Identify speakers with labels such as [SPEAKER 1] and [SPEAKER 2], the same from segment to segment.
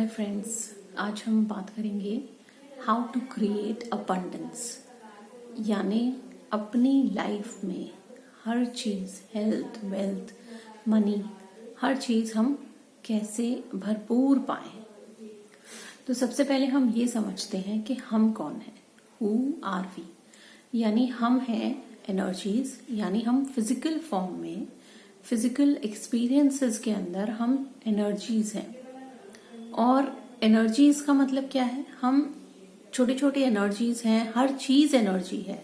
[SPEAKER 1] Hi friends, आज हम बात करेंगे हाउ टू क्रिएट अबंडेंस। यानी अपनी लाइफ में हर चीज़, हेल्थ, वेल्थ, मनी, हर चीज़ हम कैसे भरपूर पाएं। तो सबसे पहले हम ये समझते हैं कि हम कौन हैं, हु आर वी। यानी हम हैं एनर्जीज, यानी हम फिजिकल फॉर्म में, फिजिकल एक्सपीरियंसेस के अंदर हम एनर्जीज हैं। और एनर्जीज का मतलब क्या है? हम छोटी छोटी एनर्जीज हैं, हर चीज एनर्जी है।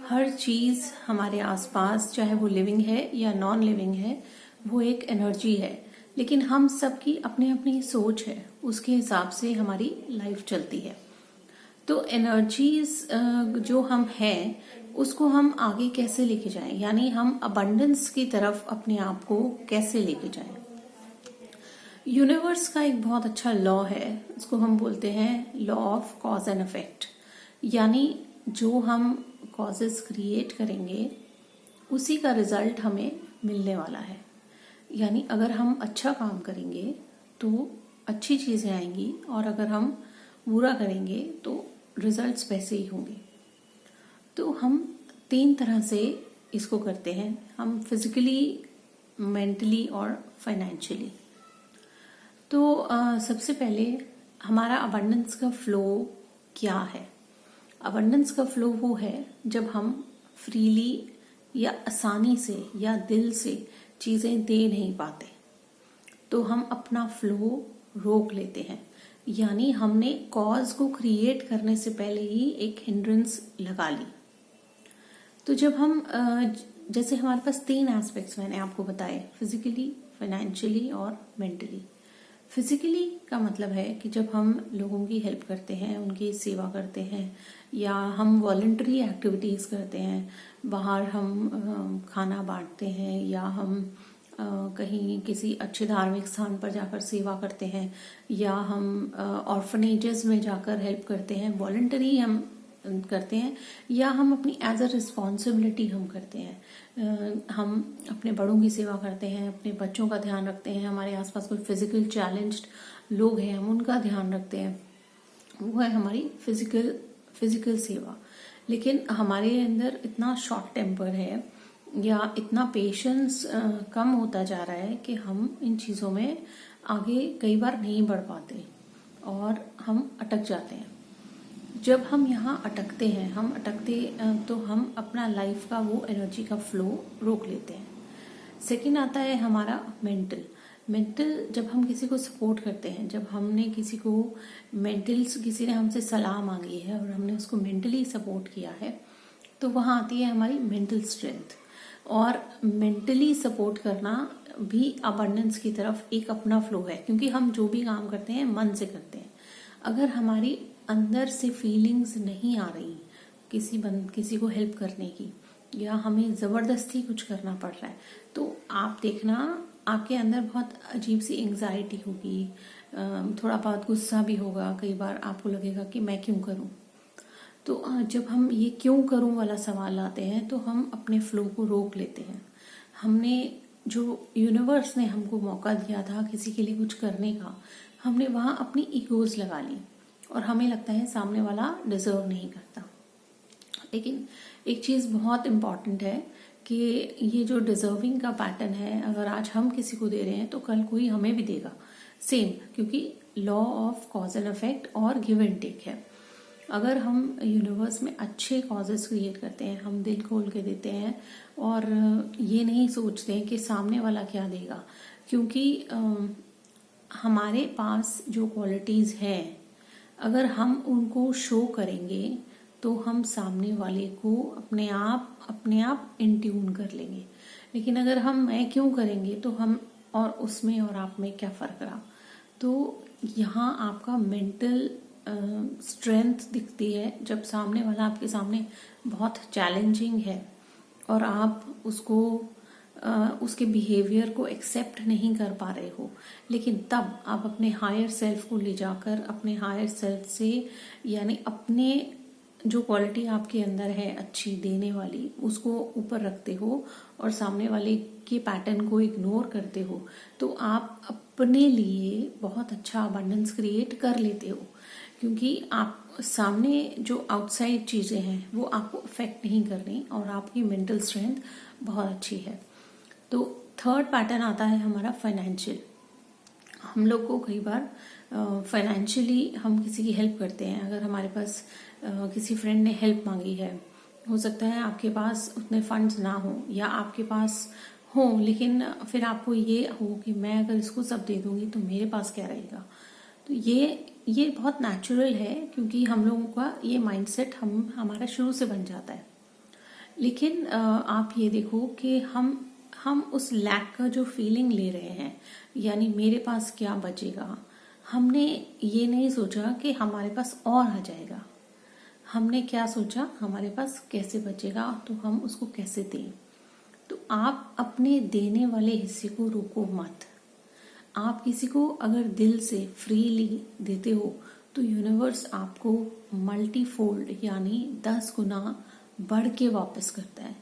[SPEAKER 1] हर चीज हमारे आसपास, चाहे वो लिविंग है या नॉन लिविंग है, वो एक एनर्जी है। लेकिन हम सबकी अपनी अपनी सोच है, उसके हिसाब से हमारी लाइफ चलती है। तो एनर्जीज जो हम हैं उसको हम आगे कैसे लेके जाएं, यानी हम अबंडेंस की तरफ अपने आप को कैसे लेके जाएं। यूनिवर्स का एक बहुत अच्छा लॉ है, उसको हम बोलते हैं law of cause and effect. यानी जो हम कॉजेस क्रिएट करेंगे उसी का रिजल्ट हमें मिलने वाला है। यानी अगर हम अच्छा काम करेंगे तो अच्छी चीजें आएंगी, और अगर हम बुरा करेंगे तो रिजल्ट्स वैसे ही होंगे। तो हम 3 तरह से इसको करते हैं, हम फिजिकली, मेंटली और फाइनेंशियली। तो सबसे पहले हमारा अबंडेंस का फ्लो क्या है? अबंडेंस का फ्लो वो है जब हम फ्रीली या आसानी से या दिल से चीजें दे नहीं पाते, तो हम अपना फ्लो रोक लेते हैं। यानी हमने कॉज को क्रिएट करने से पहले ही एक हिंड्रेंस लगा ली। तो जब हम जैसे हमारे पास 3 एस्पेक्ट्स मैंने आपको बताए, फिजिकली, फाइनेंशियली और मेंटली। फिजिकली का मतलब है कि जब हम लोगों की हेल्प करते हैं, उनकी सेवा करते हैं, या हम वॉलंटरी एक्टिविटीज करते हैं, बाहर हम खाना बांटते हैं, या हम कहीं किसी अच्छे धार्मिक स्थान पर जाकर सेवा करते हैं, या हम ऑर्फनेजेस में जाकर हेल्प करते हैं, वॉलंटरी हम करते हैं, या हम अपनी एज अ रिस्पॉन्सिबिलिटी हम करते हैं। हम अपने बड़ों की सेवा करते हैं, अपने बच्चों का ध्यान रखते हैं, हमारे आसपास कोई फिजिकल चैलेंज्ड लोग हैं हम उनका ध्यान रखते हैं। वो है हमारी फिजिकल सेवा। लेकिन हमारे अंदर इतना शॉर्ट टेम्पर है या इतना पेशेंस कम होता जा रहा है कि हम इन चीज़ों में आगे कई बार नहीं बढ़ पाते और हम अटक जाते हैं। जब हम यहाँ अटकते तो हम अपना लाइफ का वो एनर्जी का फ्लो रोक लेते हैं। सेकंड आता है हमारा मेंटल। जब हम किसी को सपोर्ट करते हैं, जब हमने किसी ने हमसे सलाह मांगी है और हमने उसको मेंटली सपोर्ट किया है, तो वहाँ आती है हमारी मेंटल स्ट्रेंथ। और मेंटली सपोर्ट करना भी अबंडेंस की तरफ एक अपना फ्लो है, क्योंकि हम जो भी काम करते हैं मन से करते हैं। अगर हमारी अंदर से फीलिंग्स नहीं आ रही किसी को हेल्प करने की, या हमें जबरदस्ती कुछ करना पड़ रहा है, तो आप देखना आपके अंदर बहुत अजीब सी एंग्जाइटी होगी, थोड़ा बहुत गुस्सा भी होगा। कई बार आपको लगेगा कि मैं क्यों करूं। तो जब हम ये क्यों करूं वाला सवाल लाते हैं तो हम अपने फ्लो को रोक लेते हैं। हमने जो यूनिवर्स ने हमको मौका दिया था किसी के लिए कुछ करने का, हमने वहां अपनी ईगोज लगा ली और हमें लगता है सामने वाला डिजर्व नहीं करता। लेकिन एक चीज बहुत इम्पॉर्टेंट है कि ये जो डिजर्विंग का पैटर्न है, अगर आज हम किसी को दे रहे हैं तो कल कोई हमें भी देगा सेम, क्योंकि law of cause and effect और गिव एंड टेक है। अगर हम यूनिवर्स में अच्छे कॉजेस क्रिएट करते हैं, हम दिल खोल के देते हैं और ये नहीं सोचते हैं कि सामने वाला क्या देगा, क्योंकि हमारे पास जो क्वालिटीज हैं अगर हम उनको शो करेंगे तो हम सामने वाले को अपने आप इन ट्यून कर लेंगे। लेकिन अगर हम मैं क्यों करेंगे तो हम और उसमें और आप में क्या फर्क रहा। तो यहाँ आपका मेंटल स्ट्रेंथ दिखती है जब सामने वाला आपके सामने बहुत चैलेंजिंग है और आप उसके बिहेवियर को एक्सेप्ट नहीं कर पा रहे हो। लेकिन तब आप अपने हायर सेल्फ को ले जाकर अपने हायर सेल्फ से, यानी अपने जो क्वालिटी आपके अंदर है अच्छी देने वाली, उसको ऊपर रखते हो और सामने वाले के पैटर्न को इग्नोर करते हो, तो आप अपने लिए बहुत अच्छा अबंडेंस क्रिएट कर लेते हो। क्योंकि आप सामने जो आउटसाइड चीजें हैं वो आपको अफेक्ट नहीं कर रही और आपकी मेंटल स्ट्रेंथ बहुत अच्छी है। तो थर्ड पैटर्न आता है हमारा फाइनेंशियल। हम लोग को कई बार फाइनेंशियली हम किसी की हेल्प करते हैं। अगर हमारे पास किसी फ्रेंड ने हेल्प मांगी है, हो सकता है आपके पास उतने फंड्स ना हो या आपके पास हो, लेकिन फिर आपको ये हो कि मैं अगर इसको सब दे दूंगी तो मेरे पास क्या रहेगा। तो ये बहुत नेचुरल है, क्योंकि हम लोगों का ये माइंडसेट हमारा शुरू से बन जाता है। लेकिन आप ये देखो कि हम उस लैक का जो फीलिंग ले रहे हैं, यानी मेरे पास क्या बचेगा, हमने ये नहीं सोचा कि हमारे पास और आ जाएगा। हमने क्या सोचा, हमारे पास कैसे बचेगा तो हम उसको कैसे दें। तो आप अपने देने वाले हिस्से को रोको मत। आप किसी को अगर दिल से फ्रीली देते हो तो यूनिवर्स आपको मल्टीफोल्ड यानी 10 गुना बढ़ के वापस करता है।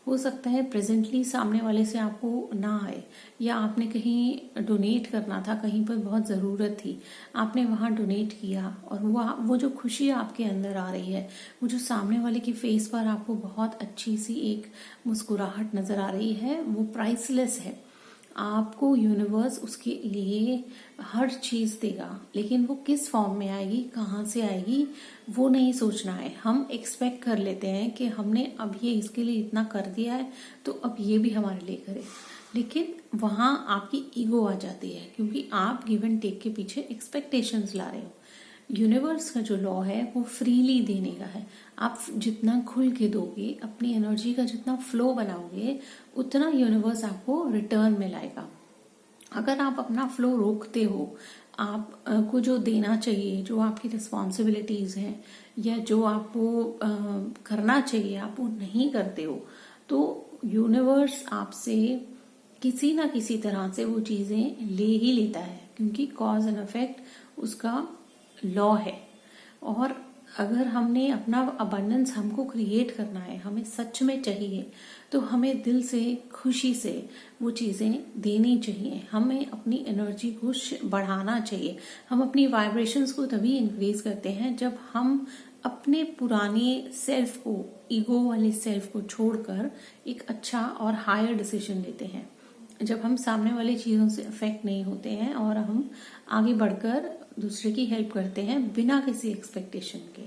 [SPEAKER 1] हो सकता है प्रेजेंटली सामने वाले से आपको ना आए, या आपने कहीं डोनेट करना था, कहीं पर बहुत ज़रूरत थी, आपने वहाँ डोनेट किया और वो जो खुशी आपके अंदर आ रही है, वो जो सामने वाले की फेस पर आपको बहुत अच्छी सी एक मुस्कुराहट नज़र आ रही है, वो प्राइसलेस है। आपको यूनिवर्स उसके लिए हर चीज देगा, लेकिन वो किस फॉर्म में आएगी, कहाँ से आएगी, वो नहीं सोचना है। हम एक्सपेक्ट कर लेते हैं कि हमने अब ये इसके लिए इतना कर दिया है तो अब ये भी हमारे लिए करे, लेकिन वहां आपकी ईगो आ जाती है, क्योंकि आप गिव एंड टेक के पीछे एक्सपेक्टेशंस ला रहे हो। यूनिवर्स का जो लॉ है वो फ्रीली देने का है। आप जितना खुल के दोगे, अपनी एनर्जी का जितना फ्लो बनाओगे, उतना यूनिवर्स आपको रिटर्न में लाएगा। अगर आप अपना फ्लो रोकते हो, आप को जो देना चाहिए, जो आपकी रिस्पॉन्सिबिलिटीज हैं या जो आपको करना चाहिए, आप वो नहीं करते हो, तो यूनिवर्स आपसे किसी ना किसी तरह से वो चीजें ले ही लेता है, क्योंकि कॉज एंड इफेक्ट उसका लॉ है। और अगर हमने अपना अबंडेंस हमको क्रिएट करना है, हमें सच में चाहिए, तो हमें दिल से खुशी से वो चीजें देनी चाहिए। हमें अपनी एनर्जी को बढ़ाना चाहिए। हम अपनी वाइब्रेशंस को तभी इंक्रीज करते हैं जब हम अपने पुराने सेल्फ को, ईगो वाले सेल्फ को छोड़कर एक अच्छा और हायर डिसीजन लेते हैं। जब हम सामने वाली चीजों से अफेक्ट नहीं होते हैं और हम आगे बढ़कर दूसरे की हेल्प करते हैं बिना किसी एक्सपेक्टेशन के।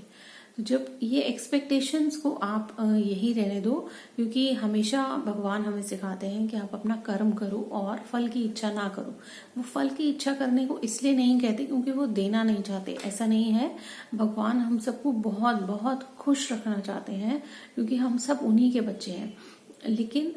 [SPEAKER 1] तो जब ये एक्सपेक्टेशंस को आप यही रहने दो, क्योंकि हमेशा भगवान हमें सिखाते हैं कि आप अपना कर्म करो और फल की इच्छा ना करो। वो फल की इच्छा करने को इसलिए नहीं कहते क्योंकि वो देना नहीं चाहते, ऐसा नहीं है। भगवान हम सबको बहुत बहुत खुश रखना चाहते हैं, क्योंकि हम सब उन्हीं के बच्चे हैं। लेकिन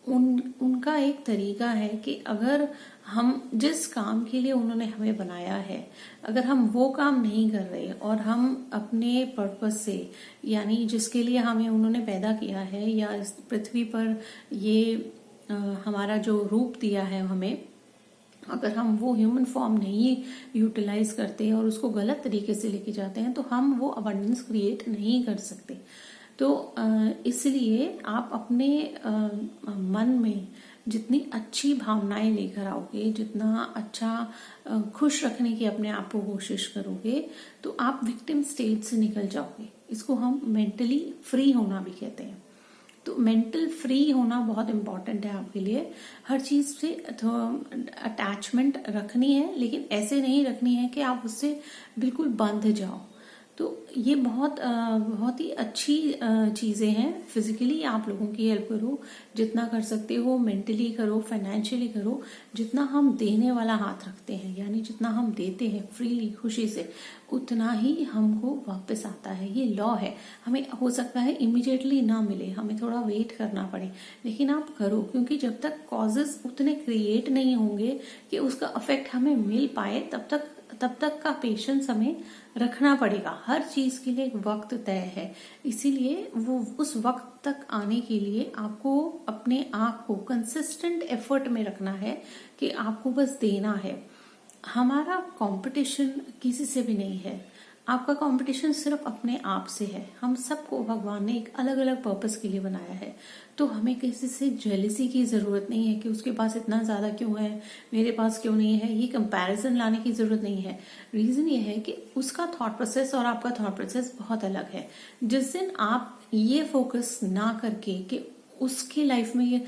[SPEAKER 1] उनका एक तरीका है कि अगर हम जिस काम के लिए उन्होंने हमें बनाया है, अगर हम वो काम नहीं कर रहे और हम अपने पर्पस से, यानी जिसके लिए हमें उन्होंने पैदा किया है या इस पृथ्वी पर ये हमारा जो रूप दिया है हमें, अगर हम वो ह्यूमन फॉर्म नहीं यूटिलाइज करते और उसको गलत तरीके से लेके जाते हैं, तो हम वो अबंडेंस क्रिएट नहीं कर सकते। तो इसलिए आप अपने मन में जितनी अच्छी भावनाएं लेकर आओगे, जितना अच्छा खुश रखने की अपने आप को कोशिश करोगे, तो आप विक्टिम स्टेट से निकल जाओगे। इसको हम मेंटली फ्री होना भी कहते हैं। तो मेंटल फ्री होना बहुत इम्पोर्टेंट है आपके लिए। हर चीज से अटैचमेंट रखनी है, लेकिन ऐसे नहीं रखनी है कि आप उससे बिल्कुल बंध जाओ। तो ये बहुत ही अच्छी चीजें हैं। फिजिकली आप लोगों की हेल्प करो जितना कर सकते हो, मेंटली करो, फाइनेंशियली करो। जितना हम देने वाला हाथ रखते हैं, यानी जितना हम देते हैं फ्रीली खुशी से, उतना ही हमको वापस आता है। ये लॉ है। हमें हो सकता है इमीडिएटली ना मिले, हमें थोड़ा वेट करना पड़े, लेकिन आप करो, क्योंकि जब तक कॉजेस उतने क्रिएट नहीं होंगे कि उसका इफेक्ट हमें मिल पाए, तब तक का पेशेंस हमें रखना पड़ेगा। हर चीज के लिए एक वक्त तय है, इसीलिए वो उस वक्त तक आने के लिए आपको अपने आप को कंसिस्टेंट एफर्ट में रखना है कि आपको बस देना है। हमारा कंपटीशन किसी से भी नहीं है। आपका कंपटीशन सिर्फ अपने आप से है। हम सबको भगवान ने एक अलग अलग पर्पस के लिए बनाया है, तो हमें किसी से जेलिसी की जरूरत नहीं है कि उसके पास इतना ज्यादा क्यों है, मेरे पास क्यों नहीं है। ये कंपैरिजन लाने की जरूरत नहीं है। रीजन ये है कि उसका थॉट प्रोसेस और आपका थॉट प्रोसेस बहुत अलग है। जिस दिन आप ये फोकस ना करके कि उसकी लाइफ में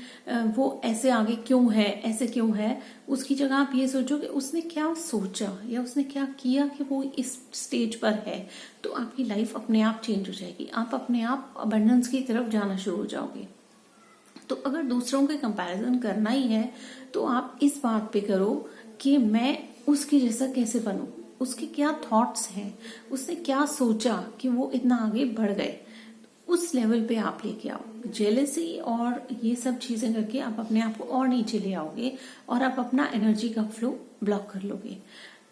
[SPEAKER 1] वो ऐसे आगे क्यों है, ऐसे क्यों है, उसकी जगह आप ये सोचो कि उसने क्या सोचा या उसने क्या किया कि वो इस स्टेज पर है, तो आपकी लाइफ अपने आप चेंज हो जाएगी। आप अपने आप अबंडेंस की तरफ जाना शुरू हो जाओगे। तो अगर दूसरों के कंपैरिजन करना ही है तो आप इस बात पे करो कि मैं उसके जैसा कैसे बनूं, उसके क्या थॉट्स हैं, उसने क्या सोचा कि वो इतना आगे बढ़ गए, उस लेवल पे आप लेके आओ। जेलेसी और ये सब चीजें करके आप अपने आप को और नीचे ले आओगे और आप अपना एनर्जी का फ्लो ब्लॉक कर लोगे।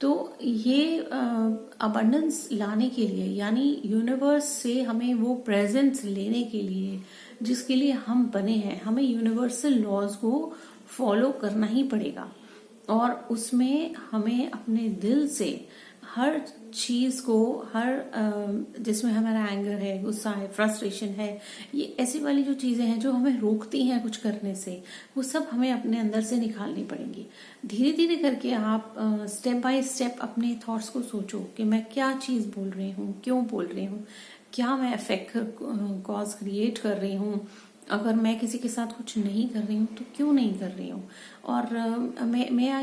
[SPEAKER 1] तो ये अबंडेंस लाने के लिए, यानी यूनिवर्स से हमें वो प्रेजेंस लेने के लिए जिसके लिए हम बने हैं, हमें यूनिवर्सल लॉज को फॉलो करना ही पड़ेगा। और उसमें हमें अपने दिल से हर चीज को, हर जिसमें हमारा एंगर है, गुस्सा है, फ्रस्ट्रेशन है, ये ऐसी वाली जो चीजें हैं जो हमें रोकती हैं कुछ करने से, वो सब हमें अपने अंदर से निकालनी पड़ेंगी। धीरे धीरे करके आप स्टेप बाय स्टेप अपने थॉट्स को सोचो कि मैं क्या चीज बोल रही हूँ, क्यों बोल रही हूँ, क्या मैं इफेक्ट कॉज क्रिएट कर रही हूँ, अगर मैं किसी के साथ कुछ नहीं कर रही हूँ तो क्यों नहीं कर रही हूँ। और मैं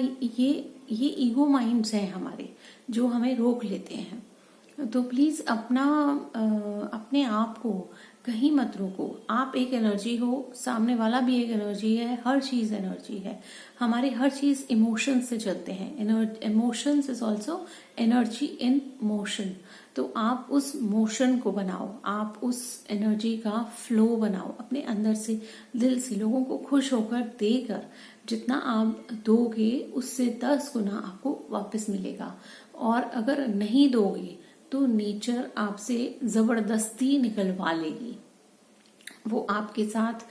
[SPEAKER 1] ये ईगो माइंड्स हैं हमारे जो हमें रोक लेते हैं। तो प्लीज अपने आप को कहीं मत रोको। आप एक एनर्जी हो, सामने वाला भी एक एनर्जी है, हर चीज एनर्जी है। हमारे हर चीज इमोशंस से चलते हैं। Emotions is also energy in motion. तो आप उस मोशन को बनाओ, आप उस एनर्जी का फ्लो बनाओ अपने अंदर से, दिल से। लोगों को खुश होकर देकर जितना आप दोगे उससे 10 गुना आपको वापस मिलेगा। और अगर नहीं दोगे तो नेचर आपसे जबरदस्ती निकलवा लेगी। वो आपके साथ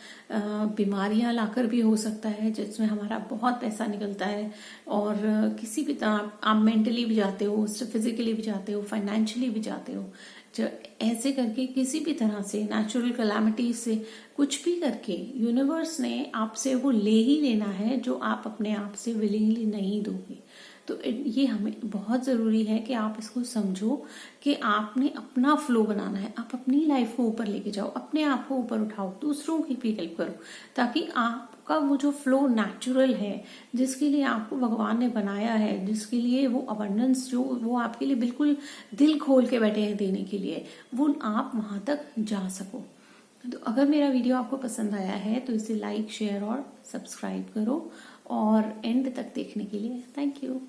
[SPEAKER 1] बीमारियां लाकर भी हो सकता है जिसमें हमारा बहुत पैसा निकलता है। और किसी भी तरह आप मेंटली भी जाते हो, फिजिकली भी जाते हो, फाइनेंशियली भी जाते हो। ऐसे करके किसी भी तरह से नेचुरल कैलामिटी से कुछ भी करके यूनिवर्स ने आपसे वो ले ही लेना है जो आप अपने आप से विलिंगली नहीं दोगे। तो ये हमें बहुत जरूरी है कि आप इसको समझो कि आपने अपना फ्लो बनाना है। आप अपनी लाइफ को ऊपर लेके जाओ, अपने आप को ऊपर उठाओ, दूसरों की भी हेल्प करो, ताकि आपका वो जो फ्लो नेचुरल है, जिसके लिए आपको भगवान ने बनाया है, जिसके लिए वो अबंडेंस जो वो आपके लिए बिल्कुल दिल खोल के बैठे हैं देने के लिए, वो आप वहां तक जा सको। तो अगर मेरा वीडियो आपको पसंद आया है तो इसे लाइक, शेयर और सब्सक्राइब करो। और एंड तक देखने के लिए थैंक यू।